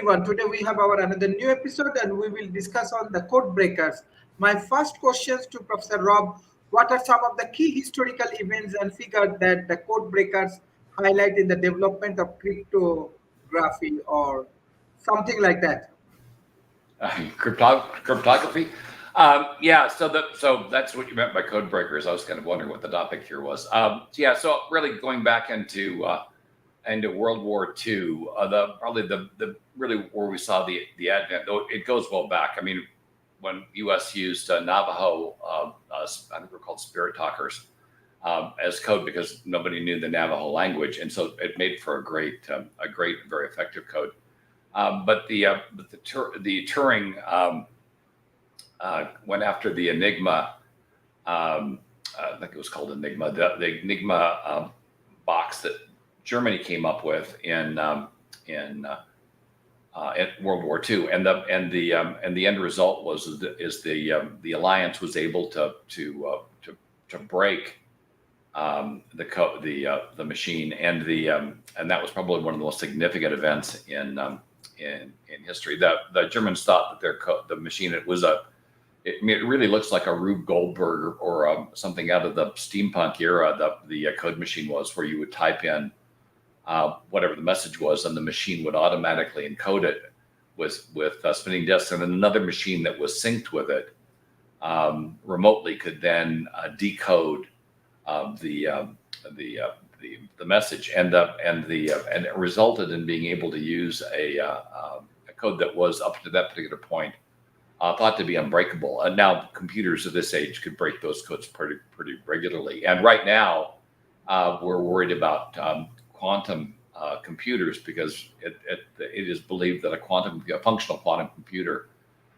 everyone. Today we have our another new episode and we will discuss on the code breakers. My first questions to Professor Rob, what are some of the key historical events and figures that the code breakers highlight in the development of cryptography or something like that? Cryptography. Yeah, so that's what you meant by code breakers. I was kind of wondering what the topic here was. Yeah, so really going back into World War II, the really where we saw the advent. Though it goes well back. I mean, when U.S. used Navajo, I think they're called Spirit Talkers, as code because nobody knew the Navajo language, and so it made for a great, very effective code. But the Turing went after the Enigma. I think it was called Enigma. The Enigma box that Germany came up with in World War II, and the end result was the alliance was able to break the machine, and that was probably one of the most significant events in history. The Germans thought that the machine it really looks like a Rube Goldberg or something out of the steampunk era. The code machine was where you would type in whatever the message was, and the machine would automatically encode it with spinning disks, and then another machine that was synced with it remotely could then decode the message, and it resulted in being able to use a code that was up to that particular point thought to be unbreakable. And now computers of this age could break those codes pretty regularly. And right now we're worried about quantum computers because it is believed that a functional quantum computer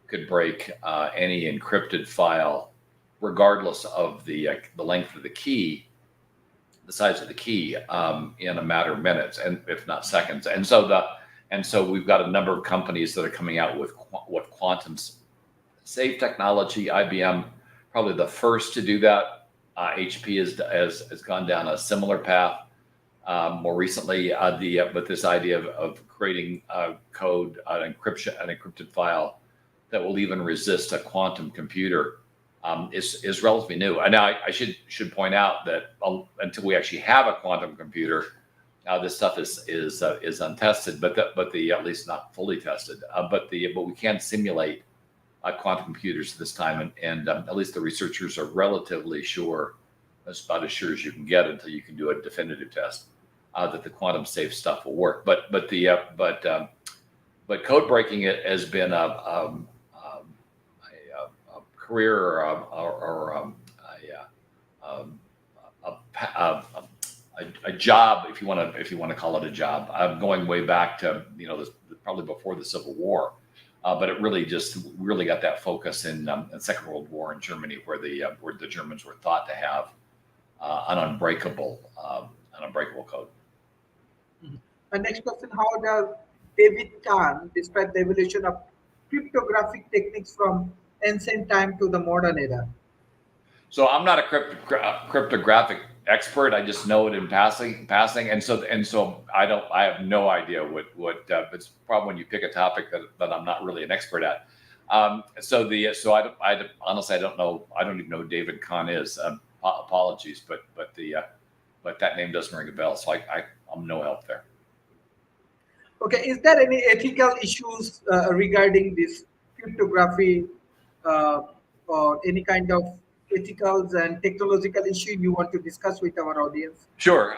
could break any encrypted file, regardless of the length of the key, the size of the key, in a matter of minutes, and if not seconds. And so we've got a number of companies that are coming out with quantum safe technology. IBM probably the first to do that. HP has gone down a similar path. More recently, with this idea of creating code, an encrypted file that will even resist a quantum computer, is relatively new. And now I should point out that until we actually have a quantum computer, this stuff is untested, but at least not fully tested. But we can simulate quantum computers at this time, and at least the researchers are relatively sure. That's about as sure as you can get until you can do a definitive test that the quantum safe stuff will work. But code breaking it has been a career or a job, if you want to call it a job. I'm going way back to probably before the Civil War, but it really got that focus in the Second World War in Germany, where the Germans were thought to have an unbreakable code. My next question: how does David Kahn describe the evolution of cryptographic techniques from ancient time to the modern era? So I'm not a cryptographic expert. I just know it in passing, and so I have no idea what it's probably when you pick a topic that I'm not really an expert at. So I honestly don't know. I don't even know who David Kahn is. Apologies, but that name doesn't ring a bell. So I'm no help there. Okay, is there any ethical issues regarding this cryptography or any kind of ethicals and technological issue you want to discuss with our audience? Sure.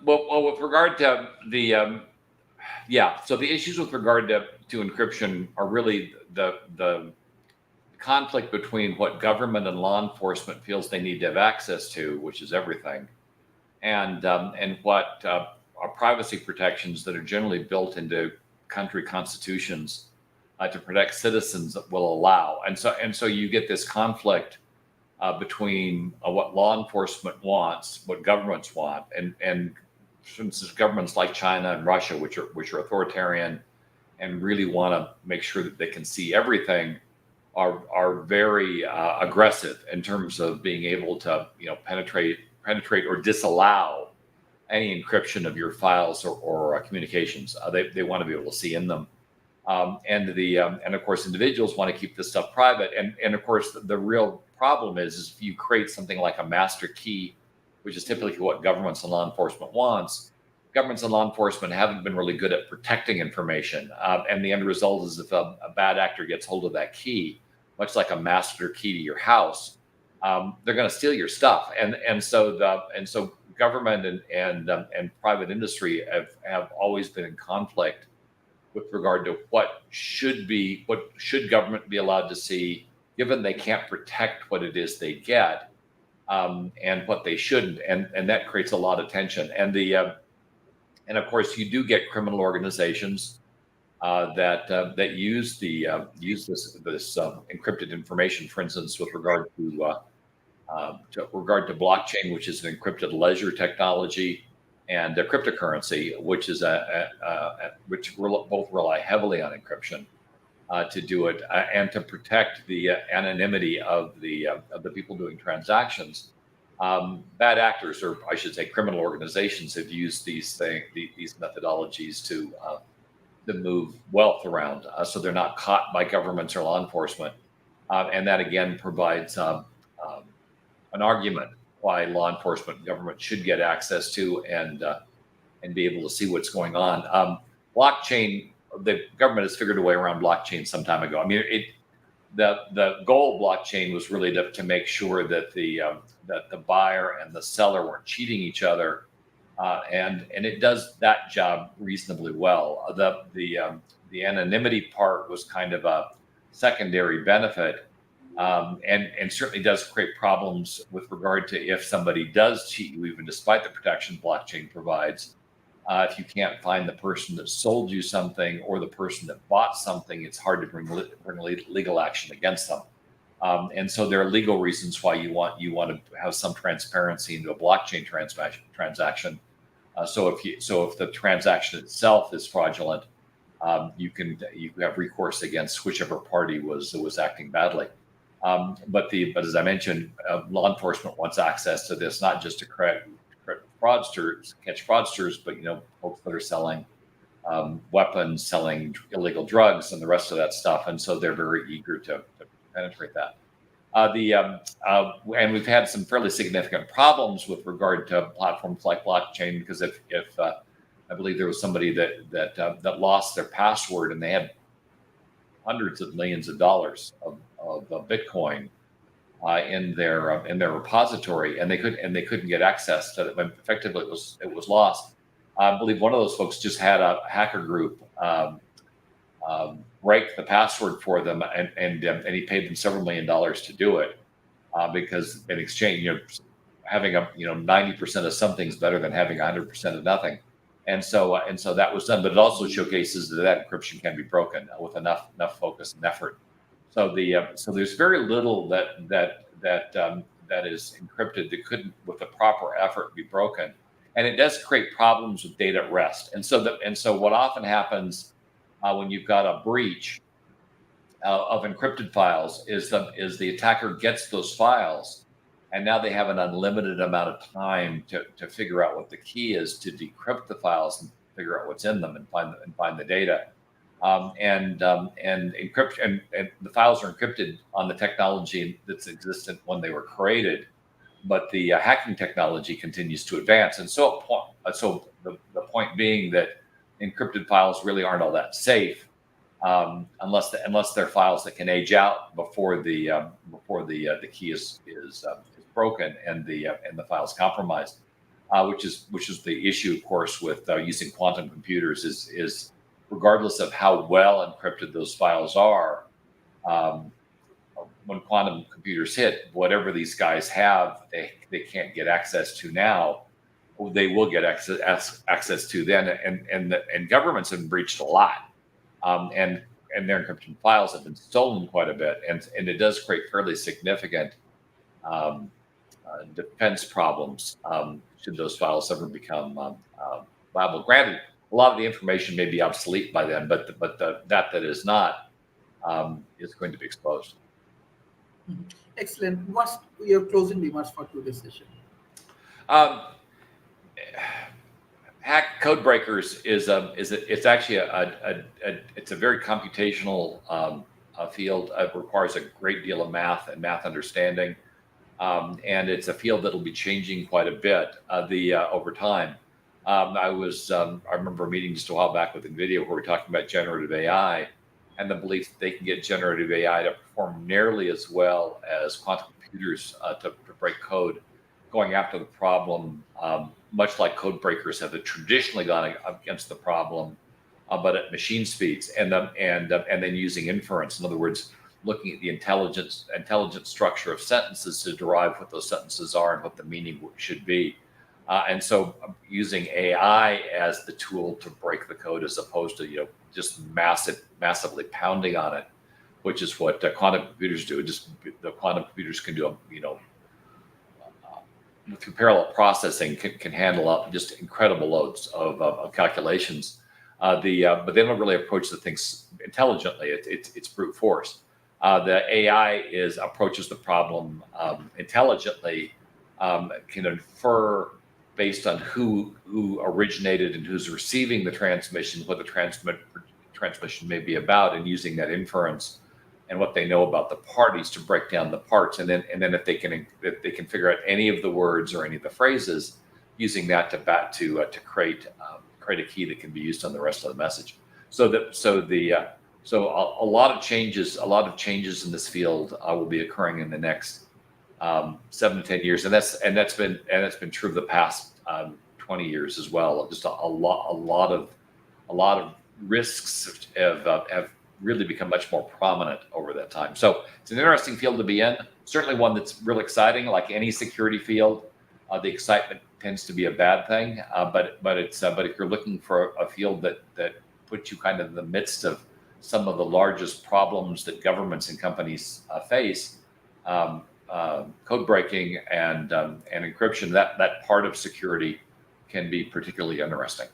Well, with regard to so the issues with regard to encryption are really the conflict between what government and law enforcement feels they need to have access to, which is everything, and what are privacy protections that are generally built into country constitutions to protect citizens that will allow. And so you get this conflict between what law enforcement wants, what governments want, and for instance, governments like China and Russia, which are authoritarian and really want to make sure that they can see everything, are very aggressive in terms of being able to penetrate or disallow any encryption of your files or communications. They want to be able to see in them. And of course, individuals want to keep this stuff private. And of course, the real problem is if you create something like a master key, which is typically what governments and law enforcement wants. Governments and law enforcement haven't been really good at protecting information, and the end result is if a bad actor gets hold of that key, much like a master key to your house, they're going to steal your stuff. And so government and private industry have always been in conflict with regard to what should government be allowed to see, given they can't protect what it is they get, and what they shouldn't, and that creates a lot of tension. And of course, you do get criminal organizations that use this encrypted information. For instance, with regard to blockchain, which is an encrypted ledger technology, and cryptocurrency, which is which both rely heavily on encryption to do it, and to protect the anonymity of the people doing transactions. Bad actors, or I should say, criminal organizations, have used these methodologies to move wealth around, so they're not caught by governments or law enforcement, and that again provides an argument why law enforcement and government should get access to and be able to see what's going on. Blockchain, the government has figured a way around blockchain some time ago. I mean, the goal of blockchain was really to make sure that the buyer and the seller weren't cheating each other, and it does that job reasonably well. The anonymity part was kind of a secondary benefit, and certainly does create problems with regard to if somebody does cheat you, even despite the protection blockchain provides. If you can't find the person that sold you something or the person that bought something, it's hard to bring legal action against them. And so there are legal reasons why you want to have some transparency into a blockchain transaction. So if the transaction itself is fraudulent, you have recourse against whichever party was acting badly. But as I mentioned, law enforcement wants access to this, not just to catch fraudsters, but folks that are selling weapons, selling illegal drugs, and the rest of that stuff. And so they're very eager to penetrate that. And we've had some fairly significant problems with regard to platforms like blockchain, because if I believe there was somebody that lost their password, and they had hundreds of millions of dollars of Bitcoin in their repository, and they couldn't get access to it. Effectively, it was lost. I believe one of those folks just had a hacker group break the password for them, and he paid them several $1 million to do it, because in exchange, having 90% of something is better than having 100% of nothing. And so that was done, but it also showcases that encryption can be broken with enough focus and effort. So there's very little that is encrypted that couldn't, with the proper effort, be broken, and it does create problems with data at rest. And so what often happens when you've got a breach of encrypted files is the attacker gets those files, and now they have an unlimited amount of time to figure out what the key is to decrypt the files and figure out what's in them and find the data. And encryption, and the files are encrypted on the technology that's existent when they were created, but the hacking technology continues to advance. And so the point being that encrypted files really aren't all that safe, unless they're files that can age out before the key is broken and the file's compromised, which is the issue, of course, with using quantum computers is regardless of how well encrypted those files are, when quantum computers hit, whatever these guys have, they can't get access to now, they will get access to then. And governments have been breached a lot, and their encryption files have been stolen quite a bit, and it does create fairly significant defense problems should those files ever become viable. Granted, a lot of the information may be obsolete by then, but that is not is going to be exposed. Excellent. What's your closing remarks for today's session? hack code breakers it's actually it's a very computational field. It requires a great deal of math and math understanding, and it's a field that will be changing quite a bit over time. I remember a meeting just a while back with NVIDIA where we were talking about generative AI and the belief that they can get generative AI to perform nearly as well as quantum computers to break code, going after the problem, much like code breakers have traditionally gone against the problem, but at machine speeds, and then using inference. In other words, looking at the intelligent structure of sentences to derive what those sentences are and what the meaning should be. And so using AI as the tool to break the code as opposed to just massively pounding on it, which is what quantum computers do. Just the quantum computers can do through parallel processing can handle up just incredible loads of calculations. But they don't really approach the things intelligently. It's brute force. The AI approaches the problem intelligently, can infer based on who originated and who's receiving the transmission, what the transmission may be about, and using that inference and what they know about the parties to break down the parts, and then if they can figure out any of the words or any of the phrases, using that to create a key that can be used on the rest of the message. So a lot of changes in this field will be occurring in the next 7 to 10 years, and that's been true of the past 20 years as well. Just a lot of risks have really become much more prominent over that time. So it's an interesting field to be in. Certainly one that's really exciting. Like any security field, the excitement tends to be a bad thing. But if you're looking for a field that puts you kind of in the midst of some of the largest problems that governments and companies face, code breaking and encryption, that part of security can be particularly interesting.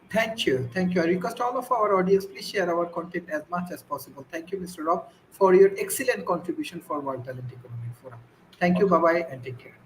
Thank you. I request all of our audience, please share our content as much as possible. Thank you, Mr. Rob, for your excellent contribution for World Talent Economic Forum. Thank you. Bye-bye and take care.